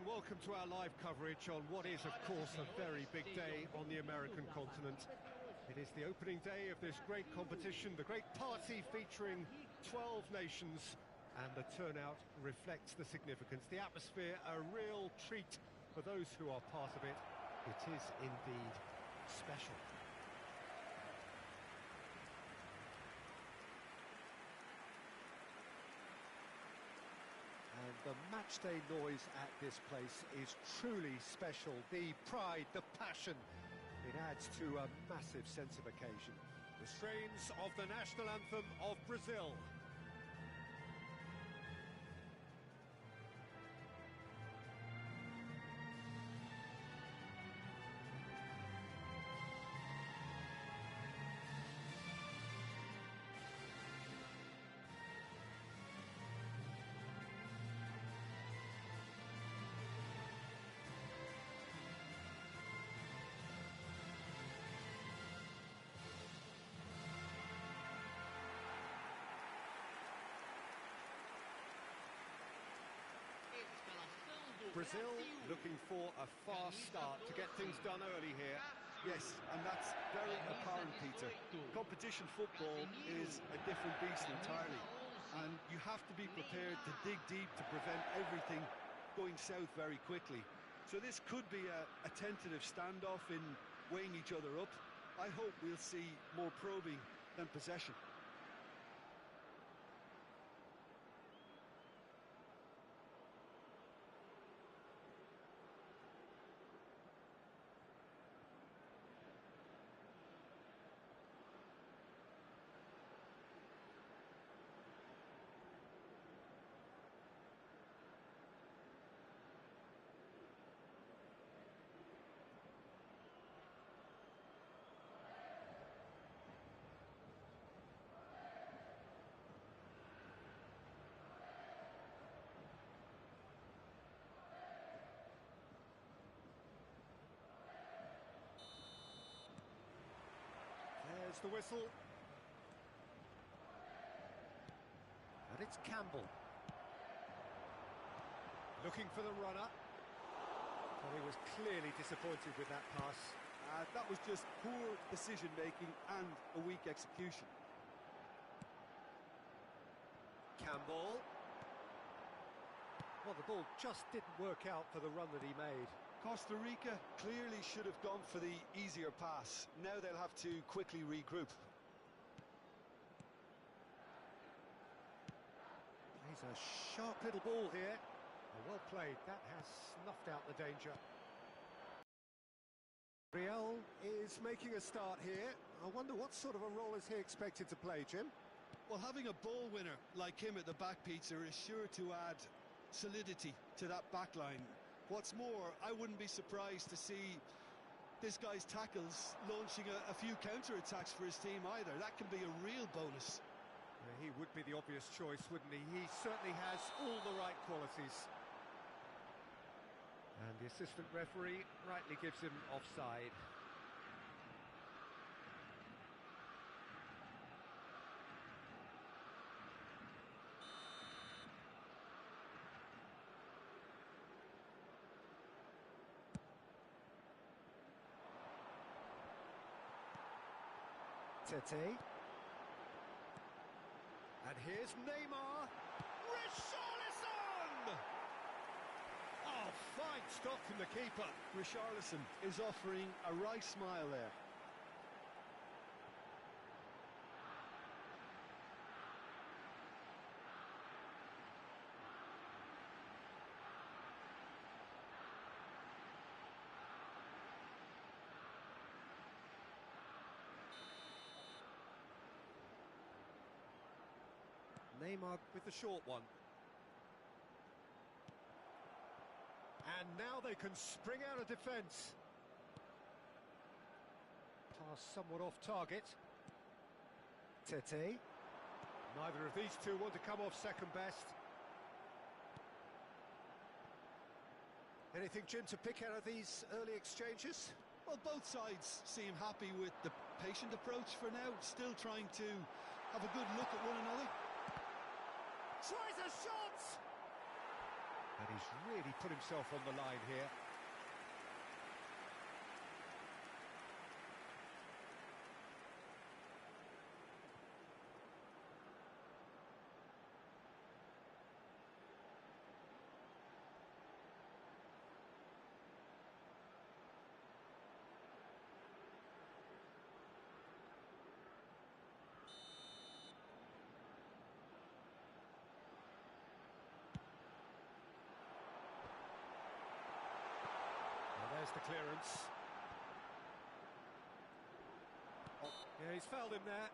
welcome to our live coverage on what is, of course, a very big day on the American continent. It is the opening day of this great competition, the great party featuring 12 nations, and the turnout reflects the significance. The atmosphere, a real treat for those who are part of it. It is indeed special. And the matchday noise at this place is truly special. The pride, the passion, it adds to a massive sense of occasion. The strains of the national anthem of Brazil. Brazil looking for a fast start to get things done early here. Yes, and that's very apparent, Peter. Competition football is a different beast entirely, and you have to be prepared to dig deep to prevent everything going south very quickly. So this could be a tentative standoff in weighing each other up. I hope we'll see more probing than possession. There's the whistle. And it's Campbell. Looking for the runner. Well, he was clearly disappointed with that pass. That was just poor decision-making and a weak execution. Campbell. Well, the ball just didn't work out for the run that he made. Costa Rica clearly should have gone for the easier pass. Now they'll have to quickly regroup. He's a sharp little ball here. Well played, that has snuffed out the danger. Riel is making a start here. I wonder what sort of a role is he expected to play, Jim? Well, having a ball winner like him at the back, Peter, is sure to add solidity to that back line. What's more, I wouldn't be surprised to see this guy's tackles launching a few counter-attacks for his team either. That can be a real bonus. Yeah, he would be the obvious choice, wouldn't he? He certainly has all the right qualities. And the assistant referee rightly gives him offside. Tete. And here's Neymar. Richarlison! Oh, fine stop from the keeper. Richarlison is offering a wry smile there. Neymar with the short one. And now they can spring out of defence. Pass somewhat off target. Tete. Neither of these two want to come off second best. Anything, Jim, to pick out of these early exchanges? Well, both sides seem happy with the patient approach for now, still trying to have a good look at one another. Tries a shot! And he's really put himself on the line here. There's the clearance. Oh, yeah, he's fouled him there.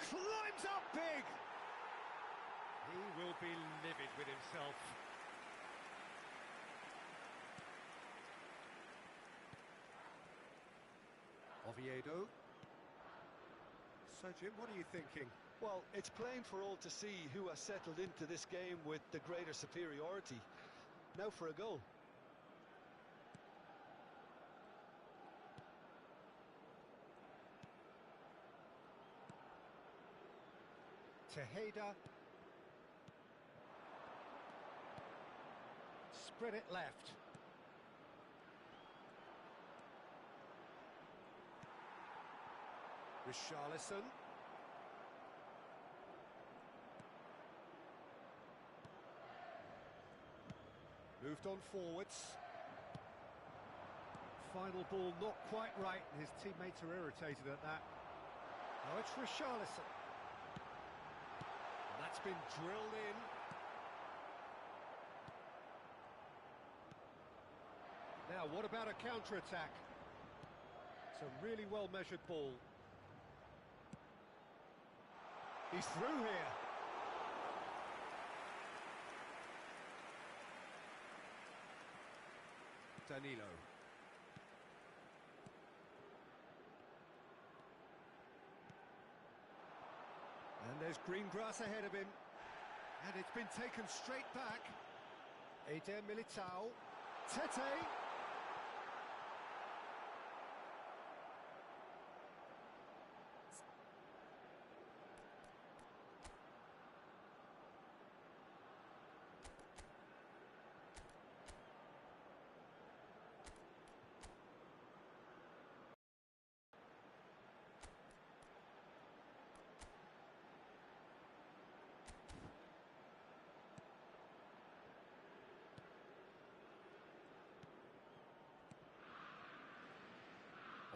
Climbs up big! He will be livid with himself. Oviedo. So, Jim, what are you thinking? Well, it's plain for all to see who has settled into this game with the greater superiority. Now for a goal. Tejeda. Spread it left. Richarlison. Moved on forwards. Final ball not quite right, and his teammates are irritated at that. Now it's Richarlison. That's been drilled in. Now, what about a counter-attack? It's a really well-measured ball. He's through here. Danilo. And there's green grass ahead of him. And it's been taken straight back. Eder Militao. Tete.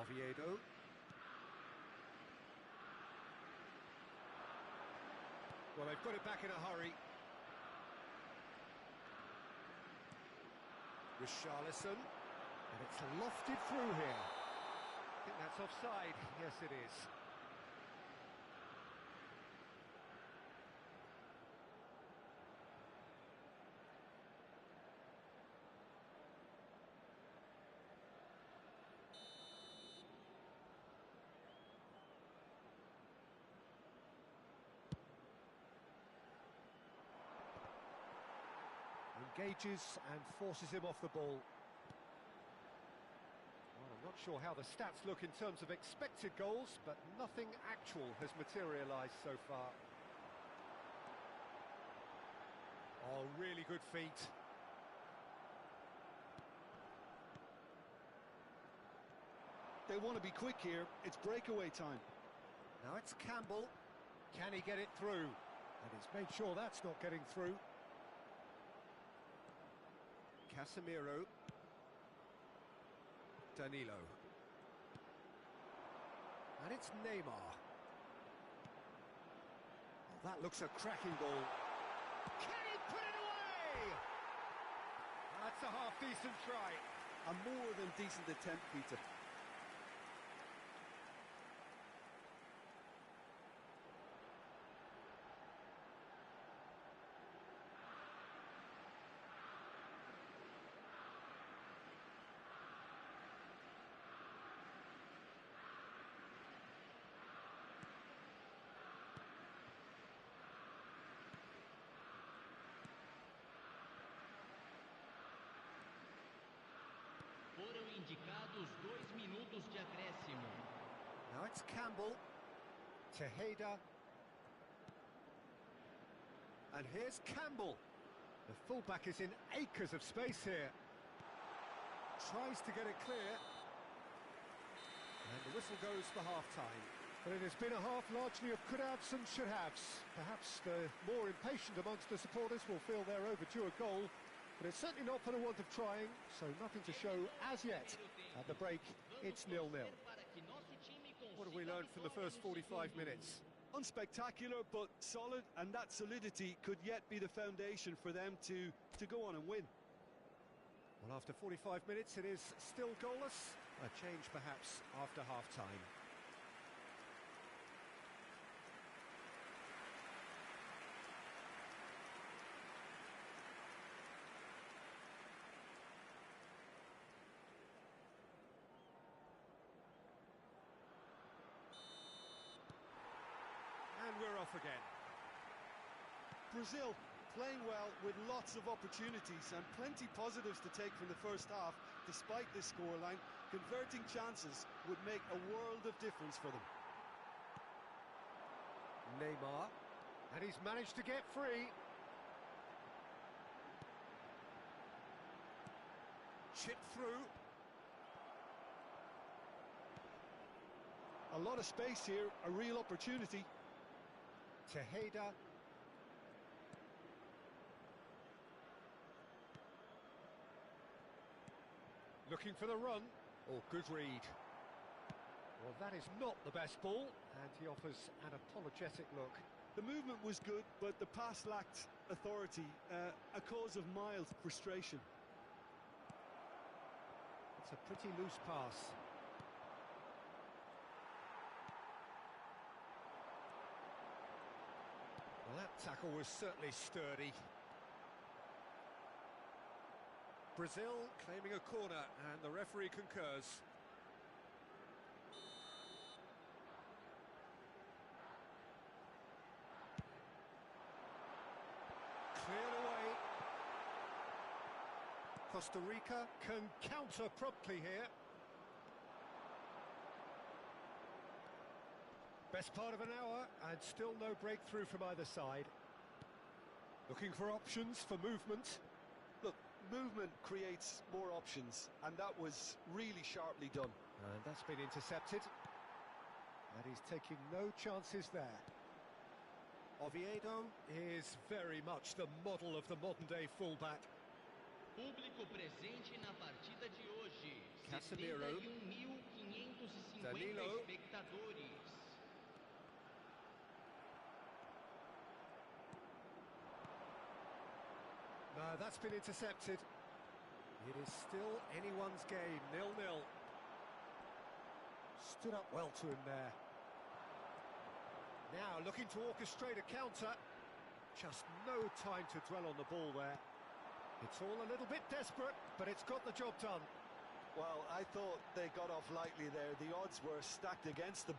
Oviedo. Well, they've got it back in a hurry. Richarlison. And it's lofted through here. I think that's offside. Yes, it is. Engages and forces him off the ball. Well, I'm not sure how the stats look in terms of expected goals, but nothing actual has materialised so far. Oh, really good feet. They want to be quick here. It's breakaway time. Now it's Campbell. Can he get it through? And he's made sure that's not getting through. Casemiro. Danilo. And it's Neymar. Oh, that looks a cracking ball. Can he put it away? That's a half-decent try. A more than decent attempt, Peter. indicados 2 minutos de acréscimo. Now it's Campbell. Tejeda. And here's Campbell. The fullback is in acres of space here. Tries to get it clear. And the whistle goes for half-time. But it has been a half largely of could-haves and should-haves. Perhaps the more impatient amongst the supporters will feel they're overdue a goal, but it's certainly not for the want of trying, so nothing to show as yet. At the break, it's 0-0. What have we learned from the first 45 minutes? Unspectacular, but solid, and that solidity could yet be the foundation for them to go on and win. Well, after 45 minutes, it is still goalless. A change, perhaps, after half-time. And we're off again. Brazil playing well with lots of opportunities and plenty positives to take from the first half. Despite this scoreline, converting chances would make a world of difference for them. Neymar, and he's managed to get free. Chip through. A lot of space here, a real opportunity. Tejeda. Looking for the run. Oh, good read. Well, that is not the best ball, and he offers an apologetic look. The movement was good, but the pass lacked authority, a cause of mild frustration. It's a pretty loose pass. Well, that tackle was certainly sturdy. Brazil claiming a corner, and the referee concurs. Cleared away. Costa Rica can counter promptly here. Best part of an hour, and still no breakthrough from either side. Looking for options for movement. Look, movement creates more options, and that was really sharply done. And that's been intercepted. And he's taking no chances there. Oviedo is very much the model of the modern-day fullback. Público presente na partida de hoje. Casemiro. 71.550 Danilo. espectadores. No, that's been intercepted. It is still anyone's game, 0-0. Stood up well to him there. Now looking to orchestrate a counter. Just no time to dwell on the ball there. It's all a little bit desperate, but it's got the job done. Well, I thought they got off lightly there. The odds were stacked against them.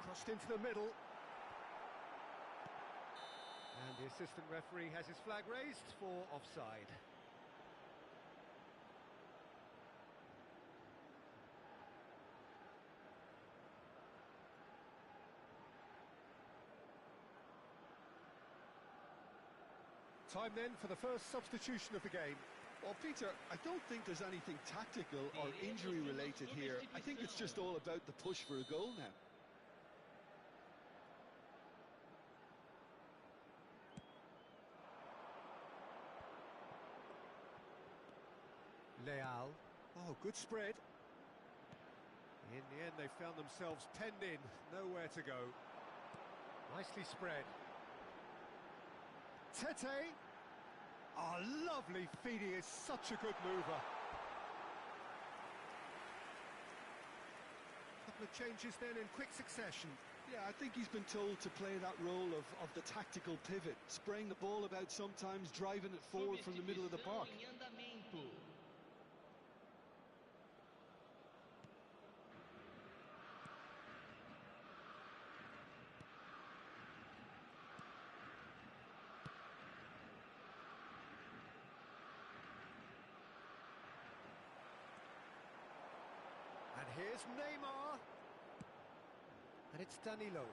Crossed into the middle. And the assistant referee has his flag raised for offside. Time then for the first substitution of the game. Well, Peter, I don't think there's anything tactical or injury related here. I think it's just all about the push for a goal now. Leal. Oh, good spread. In the end, they found themselves penned in. Nowhere to go. Nicely spread. Tete. Oh, lovely feed. He is such a good mover. Couple of changes then in quick succession. Yeah, I think he's been told to play that role of the tactical pivot, spraying the ball about sometimes, driving it forward from the middle of the park. Em andamento. Here's Neymar. And it's Danilo.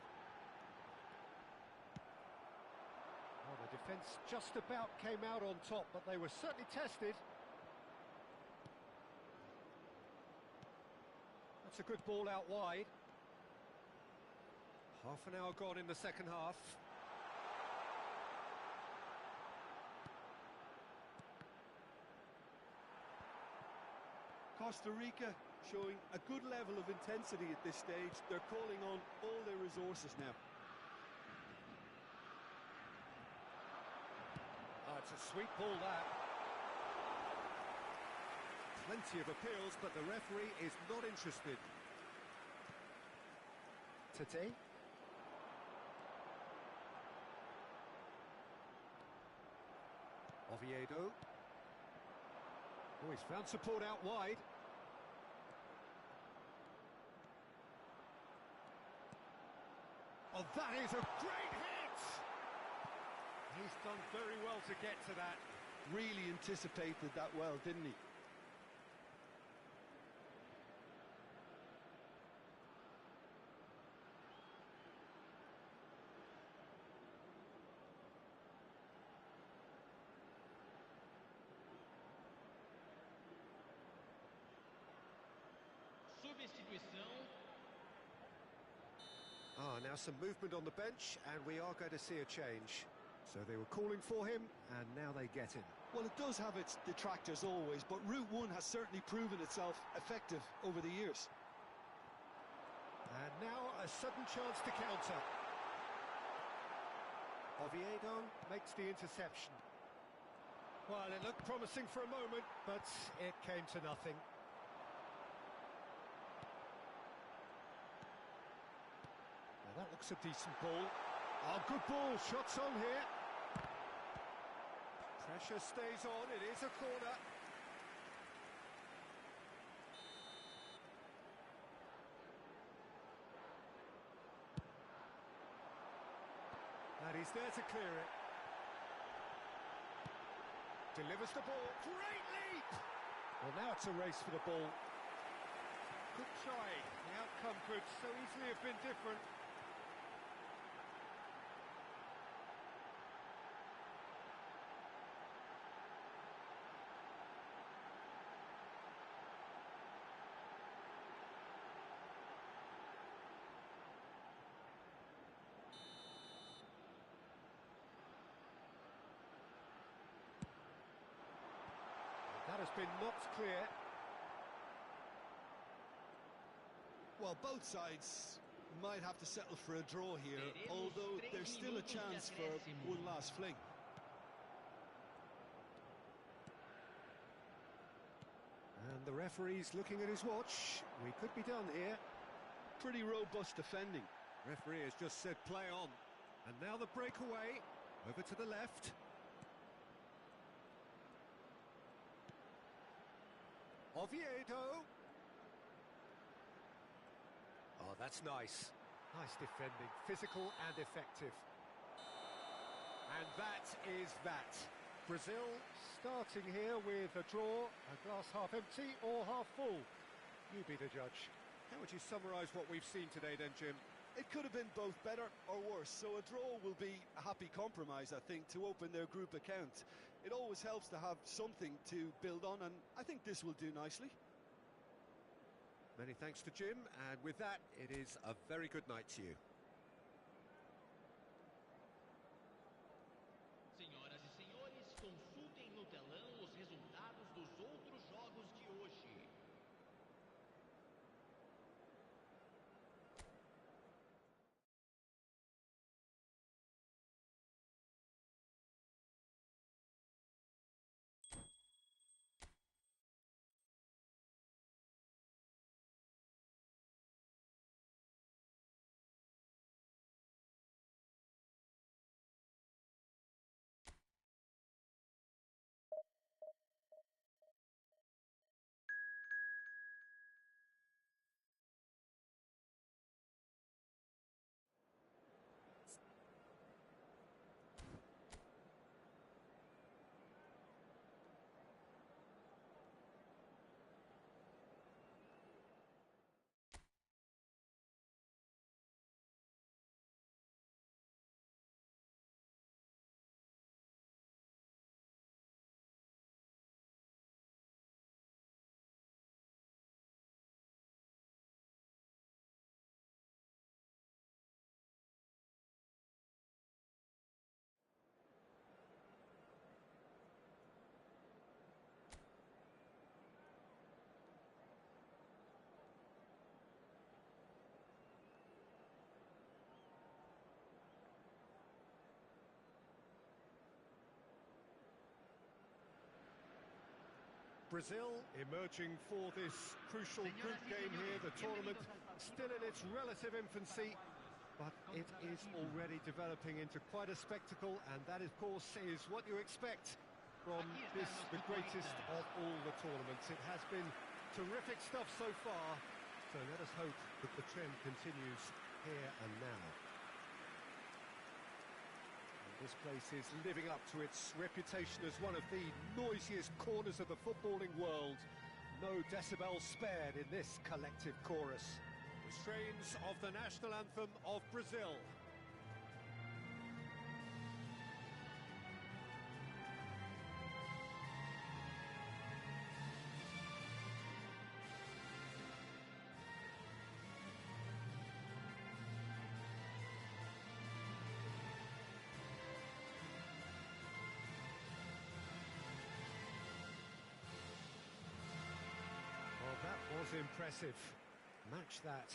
Well, the defence just about came out on top, but they were certainly tested. That's a good ball out wide. Half an hour gone in the second half. Costa Rica showing a good level of intensity at this stage. They're calling on all their resources now. Oh, it's a sweet ball, that. Plenty of appeals, but the referee is not interested. Today. Oviedo. Oh, he's found support out wide. Oh, that is a great hit! He's done very well to get to that. Really anticipated that well, didn't he? Substituição. Now some movement on the bench, and we are going to see a change. So they were calling for him, and now they get him. Well, it does have its detractors always, but Route 1 has certainly proven itself effective over the years. And now a sudden chance to counter. Oviedo makes the interception. Well, it looked promising for a moment, but it came to nothing. Now that looks a decent ball. Oh, good ball, shots on here. Pressure stays on, it is a corner. And he's there to clear it. Delivers the ball, great leap! Well, now it's a race for the ball. Good try, the outcome could so easily have been different. That has been knocked clear. Well, both sides might have to settle for a draw here, although there's still a chance for one last fling. And the referee's looking at his watch. We could be done here. Pretty robust defending. Referee has just said play on. And now the breakaway. Over to the left. Oviedo. Oh, that's nice. Nice defending, physical and effective. And that is that. Brazil starting here with a draw, a glass half empty or half full. You be the judge. How would you summarise what we've seen today then, Jim? It could have been both better or worse, so a draw will be a happy compromise, I think, to open their group account. It always helps to have something to build on, and I think this will do nicely. Many thanks to Jim, and with that, it is a very good night to you. Senhoras e senhores, consultem no telão os resultados dos outros jogos de hoje. Brazil emerging for this crucial group game here, the tournament still in its relative infancy, but it is already developing into quite a spectacle, and that, of course, is what you expect from this, the greatest of all the tournaments. It has been terrific stuff so far, so let us hope that the trend continues here and now. This place is living up to its reputation as one of the noisiest corners of the footballing world. No decibels spared in this collective chorus. The strains of the national anthem of Brazil. That was impressive. Match that.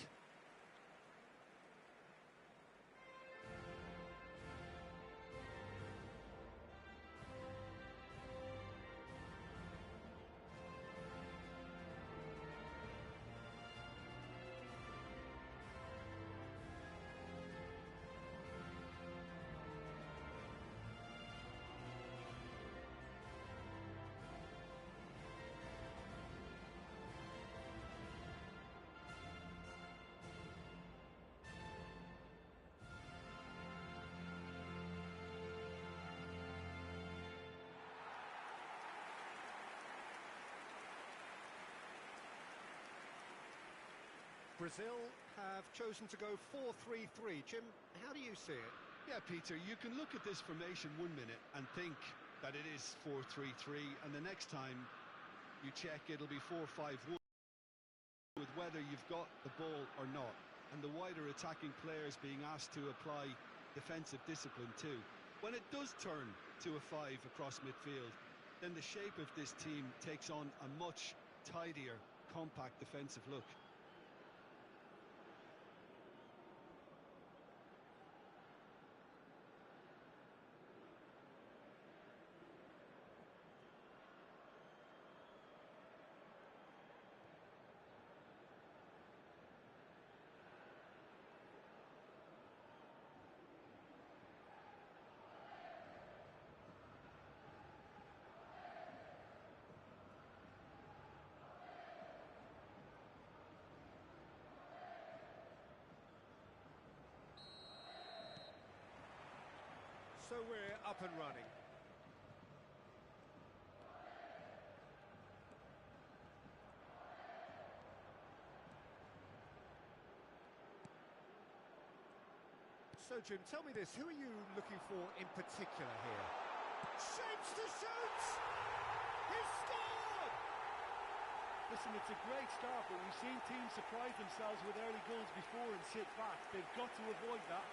Brazil have chosen to go 4-3-3. Jim, how do you see it? Yeah, Peter, you can look at this formation 1 minute and think that it is 4-3-3, and the next time you check, it'll be 4-5-1, with whether you've got the ball or not, and the wider attacking players being asked to apply defensive discipline too. When it does turn to a 5 across midfield, then the shape of this team takes on a much tidier, compact defensive look. So we're up and running. So, Jim, tell me this, who are you looking for in particular here? Shapes to shoot! He scored! Listen, it's a great start, but we've seen teams surprise themselves with early goals before and sit back. They've got to avoid that.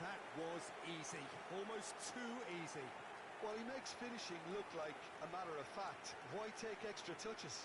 That was easy, almost too easy. Well, he makes finishing look like a matter of fact. Why take extra touches?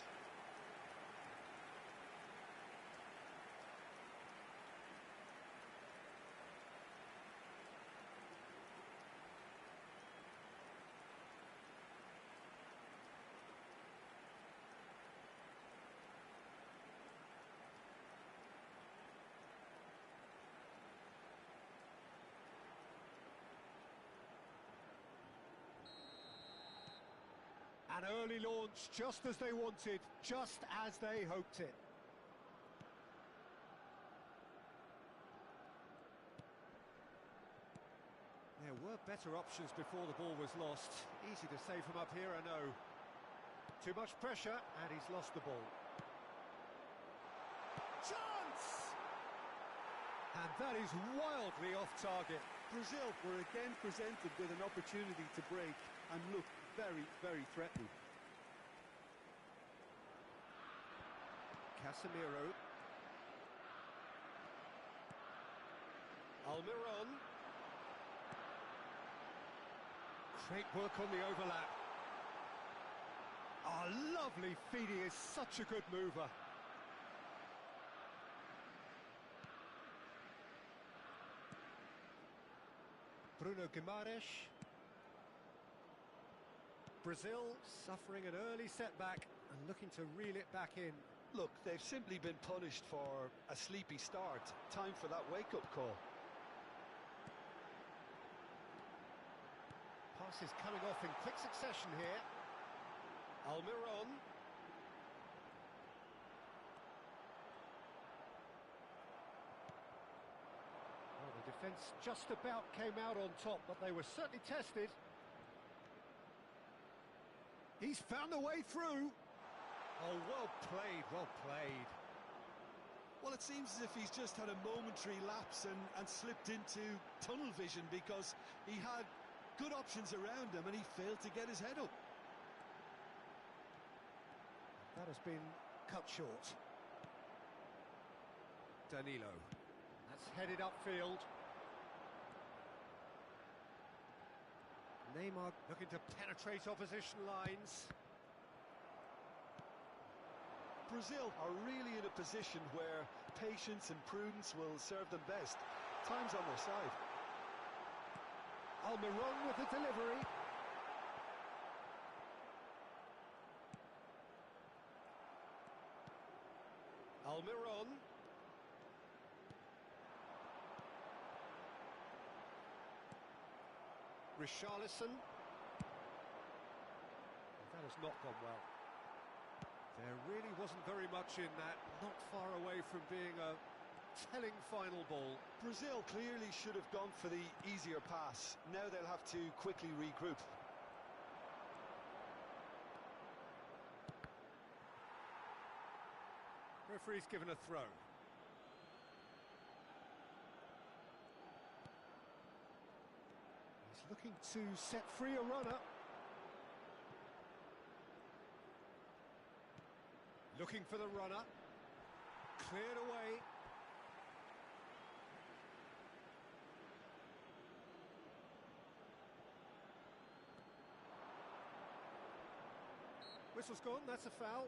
An early launch, just as they wanted, just as they hoped it. There were better options before the ball was lost. Easy to save him up here, I know. Too much pressure, and he's lost the ball. Chance! And that is wildly off target. Brazil were again presented with an opportunity to break and look very, very threatening. Casemiro. Almiron. Great work on the overlap. Oh, lovely feed, he is such a good mover. Bruno Guimaraes. Brazil suffering an early setback and looking to reel it back in. Look, they've simply been punished for a sleepy start. Time for that wake-up call. Passes coming off in quick succession here. Almiron. Well, the defence just about came out on top, but they were certainly tested. He's found a way through. Oh, well played, well played. Well, it seems as if he's just had a momentary lapse and slipped into tunnel vision, because he had good options around him and he failed to get his head up. That has been cut short. Danilo. That's headed upfield. Neymar looking to penetrate opposition lines. Brazil are really in a position where patience and prudence will serve them best. Time's on their side. Almiron with the delivery. Almiron. Richarlison. That has not gone well. There really wasn't very much in that, not far away from being a telling final ball. Brazil clearly should have gone for the easier pass. Now they'll have to quickly regroup. Referee's given a throw. He's looking to set free a runner. Looking for the runner. Cleared away. Whistle's gone, that's a foul.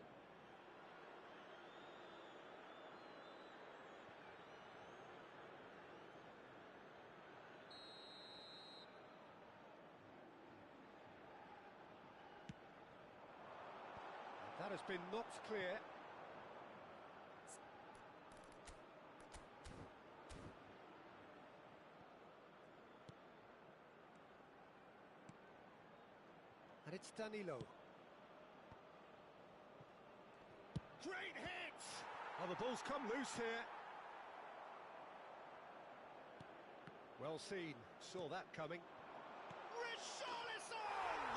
That has been knocked clear. And it's Danilo. Great hit! Oh, the ball's come loose here. Well seen, saw that coming. Richarlison!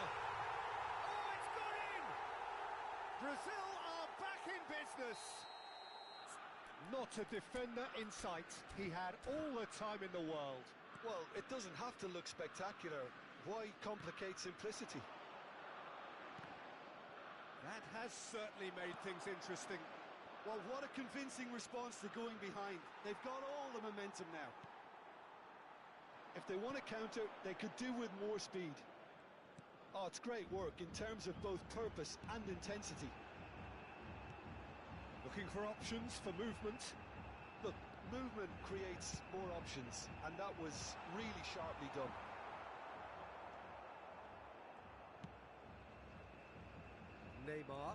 Oh, it's gone in! Brazil are back in business. Not a defender in sight. He had all the time in the world. Well, it doesn't have to look spectacular. Why complicate simplicity? That has certainly made things interesting. Well, what a convincing response to going behind. They've got all the momentum now. If they want to counter, they could do with more speed. Oh, it's great work in terms of both purpose and intensity. Looking for options for movement. Look, movement creates more options, and that was really sharply done. Neymar.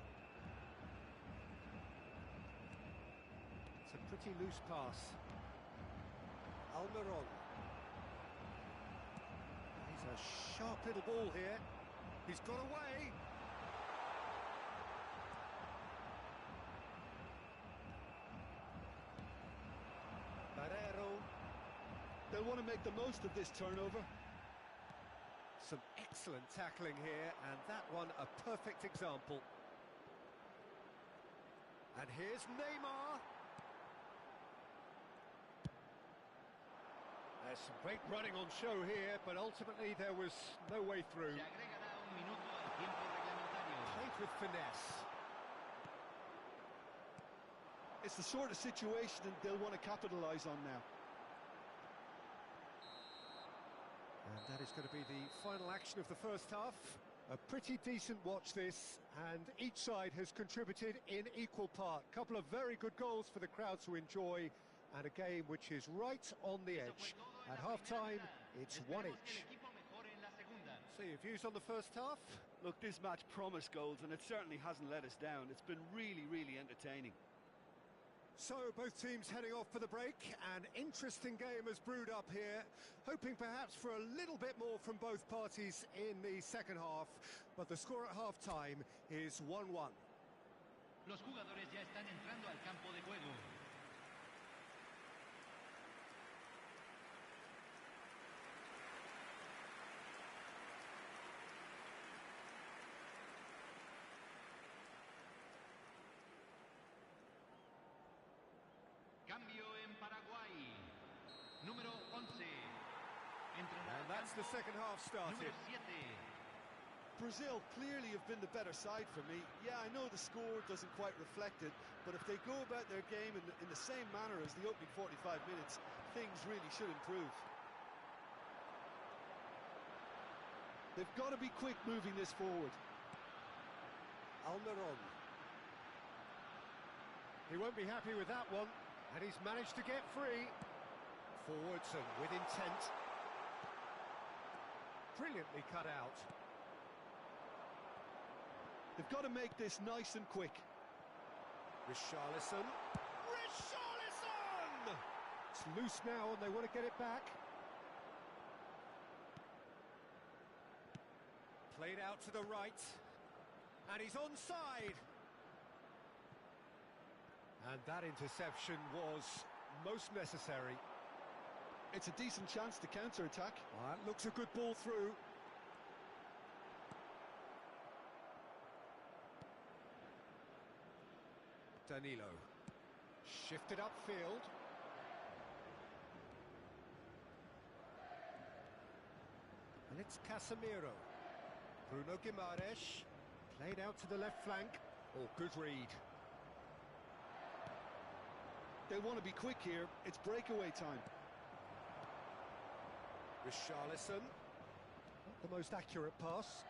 It's a pretty loose pass. Almiron. He's a sharp little ball here. He's got away. Barrero. They'll want to make the most of this turnover. Some excellent tackling here, and that one a perfect example. And here's Neymar. There's some great running on show here, but ultimately there was no way through. Played with finesse. It's the sort of situation that they'll want to capitalise on now. And that is going to be the final action of the first half. A pretty decent watch this, and each side has contributed in equal part. Couple of very good goals for the crowd to enjoy, and a game which is right on the edge. At half-time, it's one each. So your views on the first half? Look, this match promised goals, and it certainly hasn't let us down. It's been really, really entertaining. So, both teams heading off for the break. An interesting game has brewed up here, hoping perhaps for a little bit more from both parties in the second half, but the score at half-time is 1-1. Los jugadores ya están entrando al campo de juego. Cambio en Paraguay. Número 11. And that's the second half started. Número 7. Brazil clearly have been the better side for me. Yeah, I know the score doesn't quite reflect it, but if they go about their game in the same manner as the opening 45 minutes, things really should improve. They've got to be quick moving this forward. Almiron. He won't be happy with that one, and he's managed to get free. Forwards and with intent. Brilliantly cut out. They've got to make this nice and quick. Richarlison. Richarlison! It's loose now and they want to get it back. Played out to the right. And he's onside. And that interception was most necessary. It's a decent chance to counter-attack. That looks a good ball through. Danilo. Shifted upfield. And it's Casemiro. Bruno Guimaraes. Played out to the left flank. Oh, good read. They want to be quick here. It's breakaway time. Richarlison. Not the most accurate pass.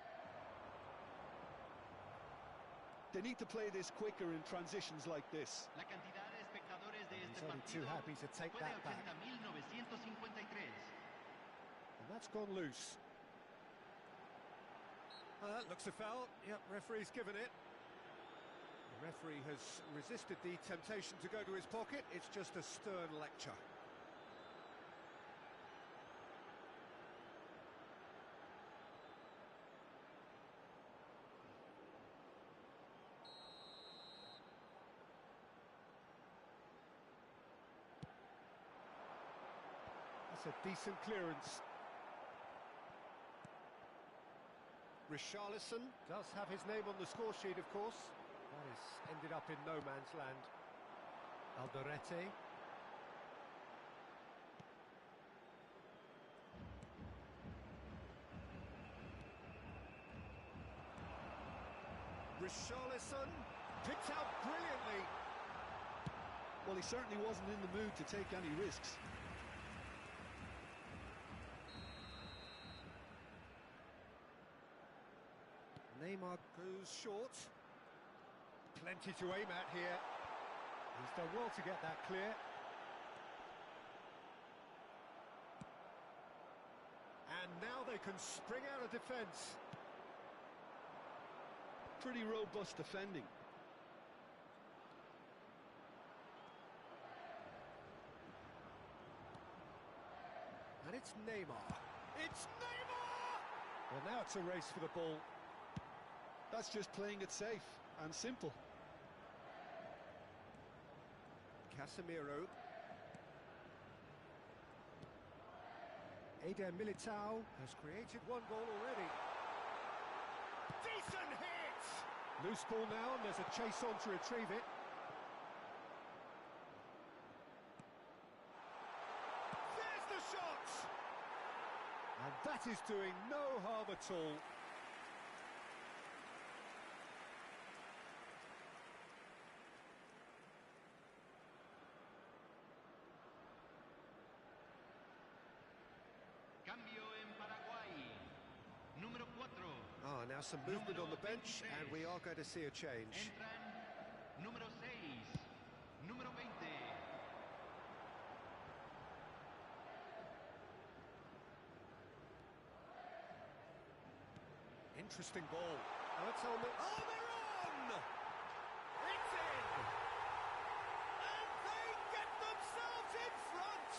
They need to play this quicker in transitions like this. La cantidad de espectadores de He's este only partido too happy to take fue de that back. 80.953. And that's gone loose. That looks a foul. Yep, referee's given it. The referee has resisted the temptation to go to his pocket. It's just a stern lecture. That's a decent clearance. Richarlison does have his name on the score sheet, of course. That has ended up in no man's land. Alderete. Richarlison picked out brilliantly. Well, he certainly wasn't in the mood to take any risks. Neymar goes short. Plenty to aim at here. He's done well to get that clear. And now they can spring out of defence. Pretty robust defending. And it's Neymar. It's Neymar! Well, now it's a race for the ball. That's just playing it safe and simple. Casemiro. Eder Militao has created one goal already. Decent hit! Loose ball now, and there's a chase on to retrieve it. There's the shot! And that is doing no harm at all. Cambio en Paraguay. Número 4. Now some movement on the bench, and we are going to see a change. Entran número 6. Número 20. interesting ball. Now it's Almiron! It's in! And they get themselves in front!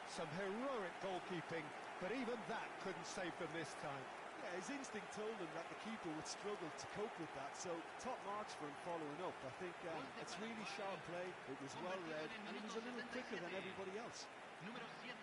Some heroic goalkeeping, but even that couldn't save them this time. Yeah, his instinct told him that the keeper would struggle to cope with that, so top marks for him following up. I think it's really sharp play, it was well read, and he was a little quicker than everybody else. Número 7.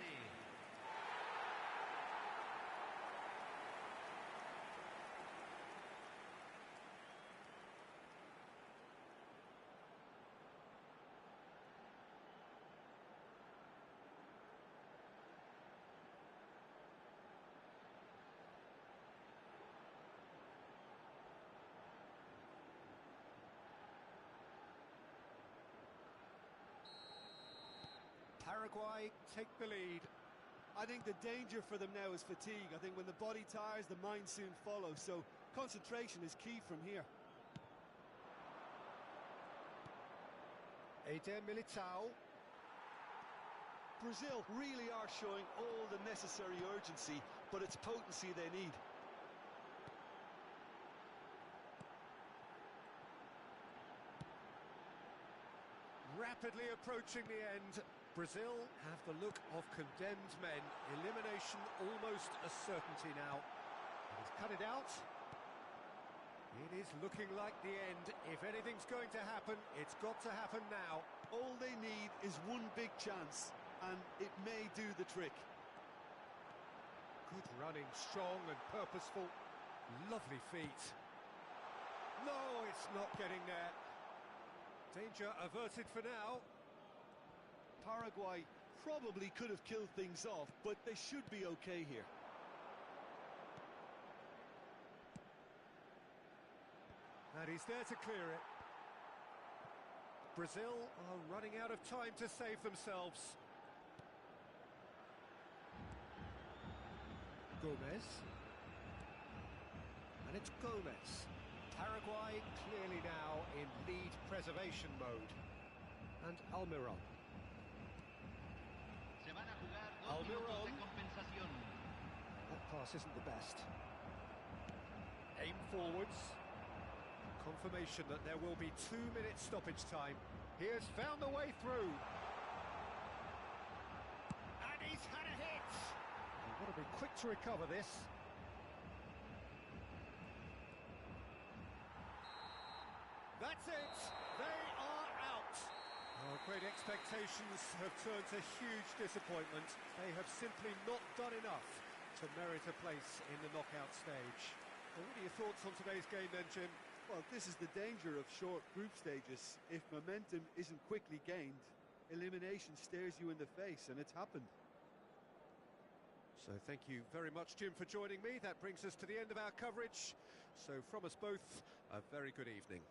Paraguay take the lead. I think the danger for them now is fatigue. I think when the body tires, the mind soon follows, so concentration is key from here. Eder Militao. Brazil really are showing all the necessary urgency, but it's potency they need. Rapidly approaching the end. Brazil have the look of condemned men. Elimination almost a certainty now. He's cut it out. It is looking like the end. If anything's going to happen, it's got to happen now. All they need is one big chance, and it may do the trick. Good running, strong and purposeful. Lovely feet. No, it's not getting there. Danger averted for now. Paraguay probably could have killed things off, but they should be okay here. And he's there to clear it. Brazil are running out of time to save themselves. Gomez. And it's Gomez. Paraguay clearly now in lead preservation mode. And Almiron. Se van a jugar 2 minutos de compensación. That pass isn't the best. Aim forwards. Confirmation that there will be 2 minutes stoppage time. He has found the way through. And he's had a hit. You've got to be quick to recover this. That's it. They are out. Oh, great expectations have turned to huge disappointment. They have simply not done enough to merit a place in the knockout stage. Well, what are your thoughts on today's game then, Jim? Well, this is the danger of short group stages. If momentum isn't quickly gained, elimination stares you in the face, and it's happened. So thank you very much, Jim, for joining me. That brings us to the end of our coverage. So from us both, a very good evening.